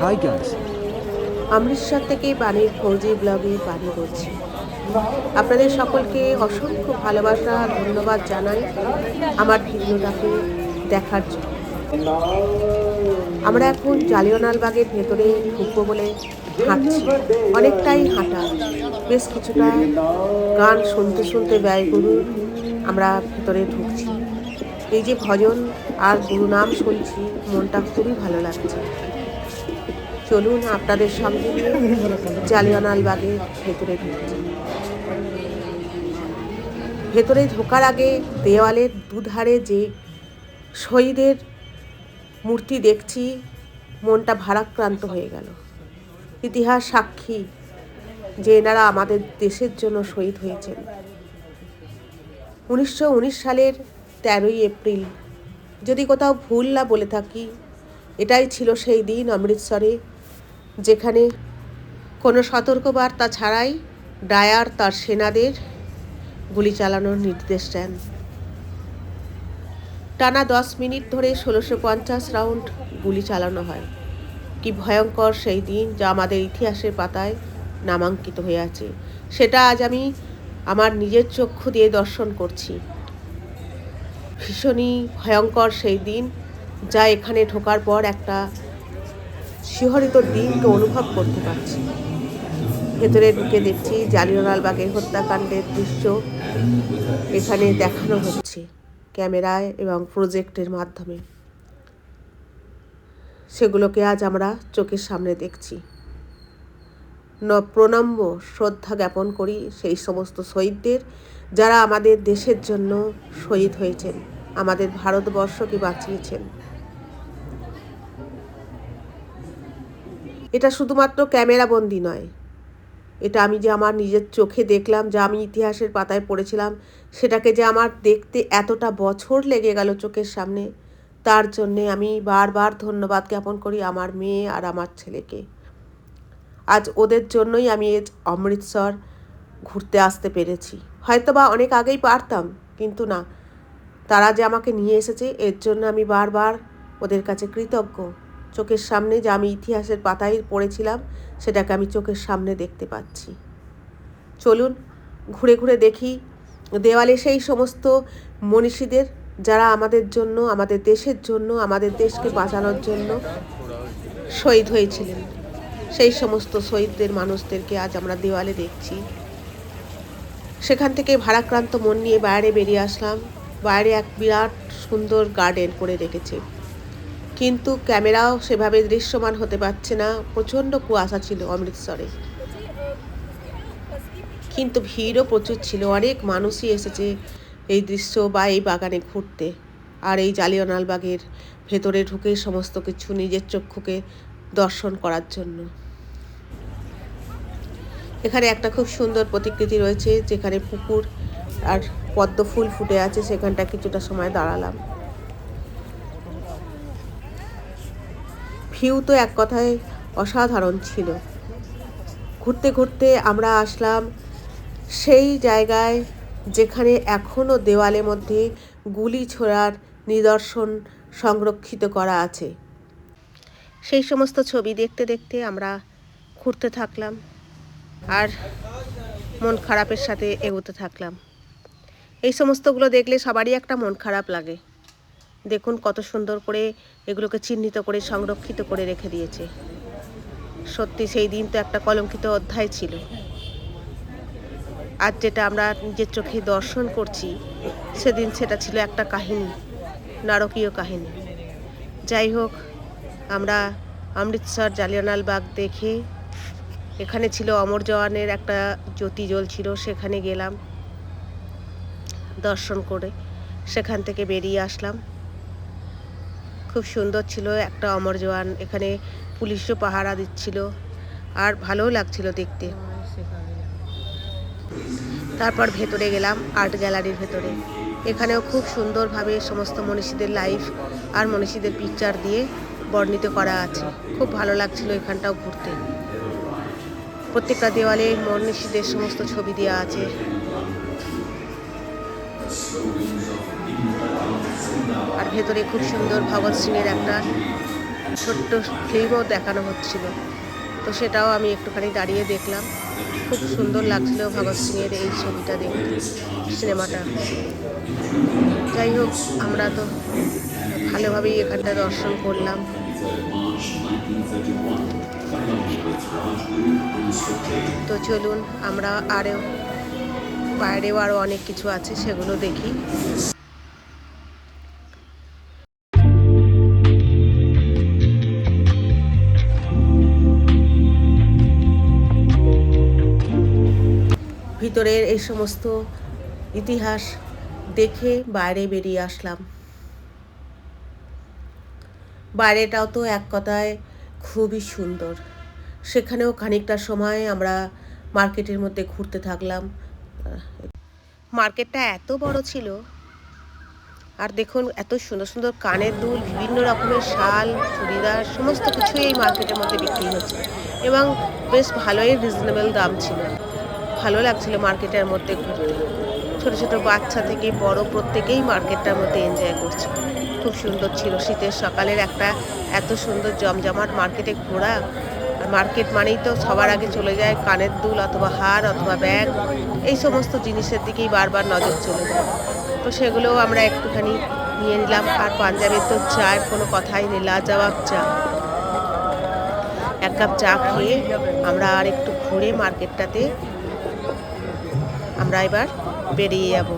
Hi guys. Amritsar থেকে বাণীর ফৌজি ব্লগে বাণী বলছি। আপনাদের সকলকে অসংখ্য ভালোবাসা ধন্যবাদ জানাই আমার ভিডিওটাকে দেখার জন্য। আমরা এখন জালিয়ানওয়ালাবাগের ভেতরে ঢুকবো বলে হাঁটছি। অনেকটাই হাঁটা, বেশ কিছুটা গান শুনতে শুনতে ব্যয়গুরুর আমরা ভেতরে ঢুকছি। এই যে ভজন আর গুরুনাম শুনছি, মনটা খুবই ভালো লাগছে। চলুন আপনাদের সঙ্গে নিয়ে জালিয়ানওয়ালাবাগের ভেতরে ঢুকছি। ভেতরে ঢোকার আগে দেওয়ালের দুধারে যে শহীদের মূর্তি দেখছি, মনটা ভারাক্রান্ত হয়ে গেল। ইতিহাস সাক্ষী যে এনারা আমাদের দেশের জন্য শহীদ হয়েছেন। 1919 সালের 13ই এপ্রিল, যদি কোথাও ভুল না বলে থাকি, এটাই ছিল সেই দিন অমৃতসরে যেখানে কোনো সতর্কবার্তা ছাড়াই ডায়ার তার সেনাদের গুলি চালানোর নির্দেশ দেন। টানা 10 মিনিট ধরে 1650 রাউন্ড গুলি চালানো হয়। কি ভয়ঙ্কর সেই দিন, যা আমাদের ইতিহাসের পাতায় নামাঙ্কিত হয়ে আছে। সেটা আজ আমি আমার নিজের চক্ষু দিয়ে দর্শন করছি। ভীষণই ভয়ঙ্কর সেই দিন, যা এখানে ঢোকার পর একটা শিহরিত দিনকে অনুভব করতে পারছি। ভেতরে ঢুকে দেখছি জালিয়ানওয়ালাবাগের হত্যাকাণ্ডের দৃশ্য এখানে দেখানো হচ্ছে ক্যামেরায় এবং প্রজেক্টের মাধ্যমে। সেগুলোকে আজ আমরা চোখের সামনে দেখছি। প্রণম্য শ্রদ্ধা জ্ঞাপন করি সেই সমস্ত শহীদদের, যারা আমাদের দেশের জন্য শহীদ হয়েছেন, আমাদের ভারতবর্ষকে বাঁচিয়েছেন। এটা শুধুমাত্র ক্যামেরাবন্দি নয়, এটা আমি যে আমার নিজের চোখে দেখলাম, যা আমি ইতিহাসের পাতায় পড়েছিলাম, সেটাকে যে আমার দেখতে এতটা বছর লেগে গেল চোখের সামনে, তার জন্যে আমি বারবার ধন্যবাদ জ্ঞাপন করি আমার মেয়ে আর আমার ছেলেকে। আজ ওদের জন্যই আমি অমৃতসর ঘুরতে আসতে পেরেছি। হয়তো বা অনেক আগেই পারতাম, কিন্তু না, তারা যে আমাকে নিয়ে এসেছে, এর জন্য আমি বারবার ওদের কাছে কৃতজ্ঞ। চোখের সামনে যে আমি ইতিহাসের পাতায় পড়েছিলাম, সেটাকে আমি চোখের সামনে দেখতে পাচ্ছি। চলুন ঘুরে ঘুরে দেখি দেওয়ালে সেই সমস্ত মনীষীদের, যারা আমাদের জন্য, আমাদের দেশের জন্য, আমাদের দেশকে বাঁচানোর জন্য শহীদ হয়েছিলেন। সেই সমস্ত শহীদদের মানুষদেরকে আজ আমরা দেওয়ালে দেখছি। সেখান থেকে ভারাক্রান্ত মন নিয়ে বাইরে বেরিয়ে আসলাম। বাইরে এক বিরাট সুন্দর গার্ডেন করে রেখেছে, কিন্তু ক্যামেরাও সেভাবে দৃশ্যমান হতে পারছে না। প্রচণ্ড কুয়াশা ছিল অমৃতসরে, কিন্তু ভিড়ও প্রচুর ছিল। অনেক মানুষই এসেছে এই দৃশ্য বা এই বাগানে ঘুরতে, আর এই জালিয়ানওয়ালাবাগের ভেতরে ঢুকে সমস্ত কিছু নিজের চক্ষুকে দর্শন করার জন্য। এখানে একটা খুব সুন্দর প্রতিকৃতি রয়েছে, যেখানে পুকুর আর পদ্ম ফুল ফুটে আছে। সেখানটা কিছুটা সময় দাঁড়ালাম। ভিউ তো এক কথায় অসাধারণ ছিল। ঘুরতে ঘুরতে আমরা আসলাম সেই জায়গায় যেখানে এখনও দেওয়ালের মধ্যে গুলি ছোড়ার নিদর্শন সংরক্ষিত করা আছে। সেই সমস্ত ছবি দেখতে দেখতে আমরা ঘুরতে থাকলাম আর মন খারাপের সাথে এগোতে থাকলাম। এই সমস্তগুলো দেখলে সবারই একটা মন খারাপ লাগে। দেখুন কত সুন্দর করে এগুলোকে চিহ্নিত করে সংরক্ষিত করে রেখে দিয়েছে। সত্যি সেই দিন তো একটা কলঙ্কিত অধ্যায় ছিল। আজ যেটা আমরা নিজের চোখে দর্শন করছি, সেদিন সেটা ছিল একটা কাহিনী, নারকীয় কাহিনী। যাই হোক, আমরা অমৃতসর জালিয়ানওয়ালাবাগ দেখে, এখানে ছিল অমর জওয়ানের একটা জ্যোতি জ্বলছিল, সেখানে গেলাম দর্শন করে। সেখান থেকে বেরিয়ে আসলাম। খুব সুন্দর ছিল একটা অমর জওয়ান, এখানে পুলিশও পাহারা দিচ্ছিল, আর ভালোও লাগছিল দেখতে। তারপর ভেতরে গেলাম আর্ট গ্যালারির ভেতরে। এখানেও খুব সুন্দরভাবে সমস্ত মনীষীদের লাইফ আর মনীষীদের পিকচার দিয়ে বর্ণিত করা আছে। খুব ভালো লাগছিল এখানটাও ঘুরতে। প্রত্যেকটা দেওয়ালে মনীষীদের সমস্ত ছবি দেওয়া আছে। আর ভেতরে খুব সুন্দর ভগৎ সিংয়ের একটা ছোট্ট ফিল্মও দেখানো হচ্ছিল, তো সেটাও আমি একটুখানি দাঁড়িয়ে দেখলাম। খুব সুন্দর লাগছিল ভগৎ সিংয়ের এই ছবিটা দেখতে, সিনেমাটা। যাই হোক, আমরা তো ভালোভাবেই এখানটা দর্শন করলাম। তো চলুন আমরা বাইরেও আরও অনেক কিছু আছে, সেগুলো দেখি। ভিতরের এই সমস্ত ইতিহাস দেখে বাইরে বেরিয়ে আসলাম। বাইরেটাও তো এক কথায় খুবই সুন্দর। সেখানেও খানিকটা সময় আমরা মার্কেটের মধ্যে ঘুরতে থাকলাম। মার্কেটটা এত বড় ছিল, আর দেখুন এত সুন্দর সুন্দর কানের দুল, বিভিন্ন রকমের শাল, চুড়িদার, সমস্ত কিছুই এই মার্কেটের মধ্যে বিক্রি হচ্ছে, এবং বেশ ভালোই রিজনেবল দাম ছিল। ভালো লাগছিল মার্কেটের মধ্যে ঘুরতে। ছোট ছোট বাচ্চা থেকে বড় প্রত্যেকেই মার্কেটটার মধ্যে এনজয় করছে। খুব সুন্দর ছিল শীতের সকালের একটা এত সুন্দর জমজমাট মার্কেটে ঘোরা। আর মার্কেট মানেই তো সবার আগে চলে যায় কানের দুল অথবা হার অথবা ব্যাগ, এই সমস্ত জিনিসের দিকেই বারবার নজর চলে যায়। তো সেগুলোও আমরা একটুখানি নিয়ে নিলাম। আর পাঞ্জাবের তো চায়ের কোনো কথাই নেই, লাজবাব চা। এক কাপ চা খেয়ে আমরা আর একটু ঘুরে মার্কেটটাতে আমরা এবার বেরিয়ে যাব।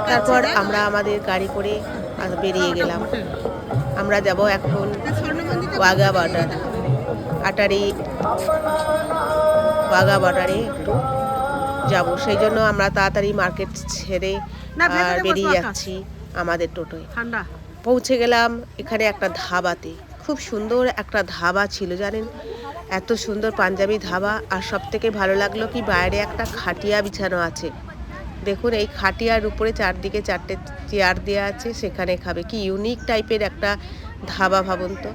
তারপর আমরা আমাদের গাড়ি করে বেরিয়ে গেলাম। আমরা যাব এখন ওয়াঘা বর্ডার, ওয়াঘা বর্ডারে একটু যাব। সেই জন্য আমরা তাড়াতাড়ি মার্কেট ছেড়ে বেরিয়ে যাচ্ছি আমাদের টোটোয়। পৌঁছে গেলাম এখানে একটা ধাবাতে। খুব সুন্দর একটা ধাবা ছিল জানেন, এত সুন্দর পাঞ্জাবি ধাবা। আর সব থেকে ভালো লাগলো কি, বাইরে একটা খাটিয়া বিছানো আছে। দেখুন এই খাটিয়ার উপরে চারদিকে 4টে চেয়ার দেওয়া আছে, সেখানে খাবে। কি ইউনিক টাইপের একটা ধাবা ভাবুন তো,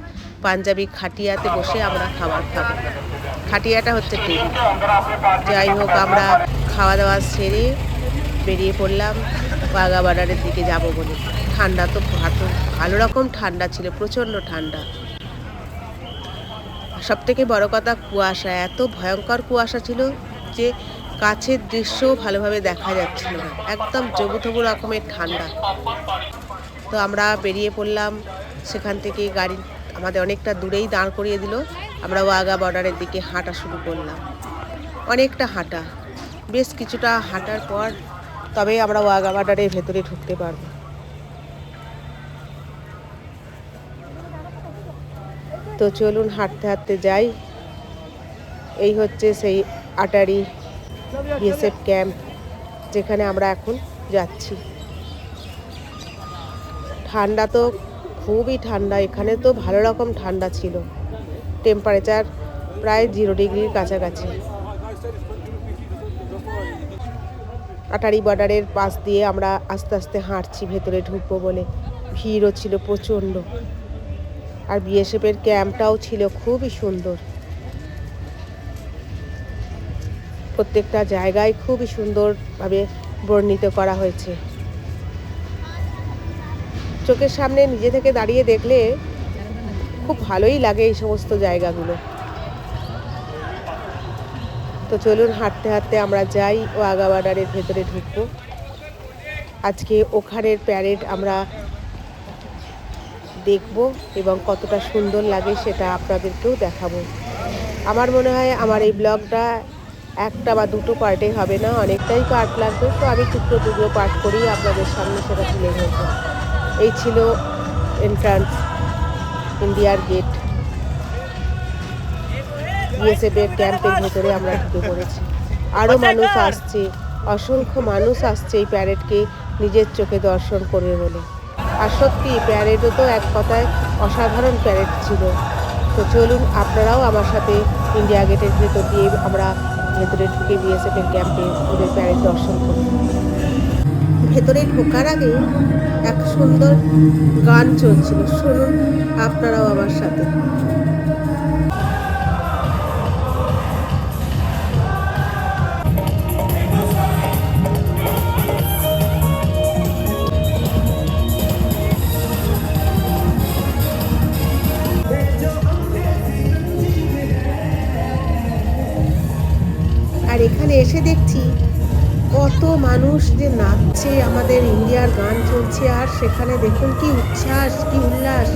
পাঞ্জাবি খাটিয়াতে বসে আমরা খাবার খাবো। খাটিয়াটা হচ্ছে টেবিল। যাই হোক, আমরা খাওয়া দাওয়া সেরে বেরিয়ে পড়লাম ওয়াঘা বর্ডারের দিকে যাব বলে। ঠান্ডা তো ভালো রকম ঠান্ডা ছিল, প্রচণ্ড ঠান্ডা। সব থেকে বড় কথা কুয়াশা, এত ভয়ঙ্কর কুয়াশা ছিল যে কাছের দৃশ্যও ভালোভাবে দেখা যাচ্ছিল না, একদম জবুথবু রকমের ঠান্ডা। তো আমরা বেরিয়ে পড়লাম সেখান থেকে। গাড়ি আমাদের অনেকটা দূরেই দাঁড় করিয়ে দিল। আমরা ওয়াঘা বর্ডারের দিকে হাঁটা শুরু করলাম। অনেকটা হাঁটা, বেশ কিছুটা হাঁটার পর তবে আমরা ওয়াঘা বর্ডারের ভেতরে ঢুকতে পারবো। তো চলুন হাঁটতে হাঁটতে যাই। এই হচ্ছে সেই আটারি বিএসএফ ক্যাম্প, যেখানে আমরা এখন যাচ্ছি। ঠান্ডা তো খুবই ঠান্ডা, এখানে তো ভালো রকম ঠান্ডা ছিল, টেম্পারেচার প্রায় 0 ডিগ্রির কাছাকাছি। আটারি বর্ডারের পাশ দিয়ে আমরা আস্তে আস্তে হাঁটছি ভেতরে ঢুকবো বলে। ভিড়ও ছিল প্রচণ্ড। আর বিএসএফের ক্যাম্পটাও ছিল খুবই সুন্দর। প্রত্যেকটা জায়গায় খুবই সুন্দরভাবে বর্ণিত করা হয়েছে। চোখের সামনে নিজে থেকে দাঁড়িয়ে দেখলে খুব ভালোই লাগে এই সমস্ত জায়গাগুলো। তো চলুন হাঁটতে হাঁটতে আমরা যাই, ওয়াঘা বর্ডারের ভেতরে ঢুকবো। আজকে ওখানের প্যারেড আমরা দেখব এবং কতটা সুন্দর লাগে সেটা আপনাদেরকেও দেখাবো। আমার মনে হয় আমার এই ব্লগটা একটা বা দুটো পার্টে হবে না, অনেকটাই পার্ট লাগবে। তো আমি টুকরো টুকরো পার্ট করেই আপনাদের সামনে সেটা তুলে ধরবো। এই ছিল এন্ট্রান্স, ইন্ডিয়ার গেট। বিএসএফের ক্যাম্পের ভেতরে আমরা ঢুকে পড়েছি। আরও মানুষ আসছে, অসংখ্য মানুষ আসছে এই প্যারেডকে নিজের চোখে দর্শন করবে বলে। আর সত্যি প্যারেডও তো এক কথায় অসাধারণ প্যারেড ছিল। তো চলুন আপনারাও আমার সাথে ইন্ডিয়া গেটের ভেতর দিয়ে আমরা ভেতরে ঢুকে বিএসএফের ক্যাম্পে ওদের প্যারেড দর্শন করি। ভেতরে ঢোকার আগে এক সুন্দর গান চলছিল, শুনুন আপনারাও আমার সাথে। এখানে এসে দেখছি কত মানুষ যে নাচছে, আমাদের ইন্ডিয়ার গান চলছে, আর সেখানে দেখুন কি উচ্ছ্বাস, কি উল্লাস,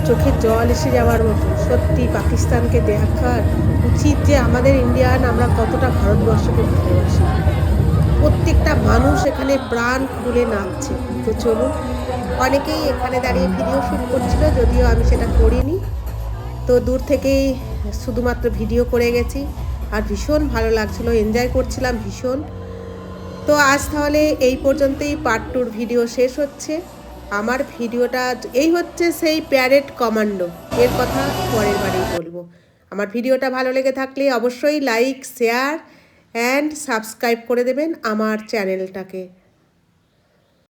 চোখে জল এসে যাওয়ার মতো। সত্যি পাকিস্তানকে দেখার উচিত যে আমাদের ইন্ডিয়ান আমরা কতটা ভারতবর্ষকে ভালোবাসি। প্রত্যেকটা মানুষ এখানে প্রাণ খুলে নাচছে। তো চলুন, অনেকেই এখানে দাঁড়িয়ে ভিডিও শ্যুট করছিল, যদিও আমি সেটা করিনি। তো দূর থেকেই শুধুমাত্র ভিডিও করে গেছি, আর ভীষণ ভালো লাগছিলো, এনজয় করছিলাম ভীষণ। তো আজ তাহলে এই পর্যন্তই পার্ট 2 ভিডিও শেষ হচ্ছে। আমার ভিডিওটা এই হচ্ছে সেই প্যারেড কমান্ডো, এর কথা পরের বারেই বলবো। আমার ভিডিওটা ভালো লেগে থাকলে অবশ্যই লাইক, শেয়ার অ্যান্ড সাবস্ক্রাইব করে দেবেন আমার চ্যানেলটাকে।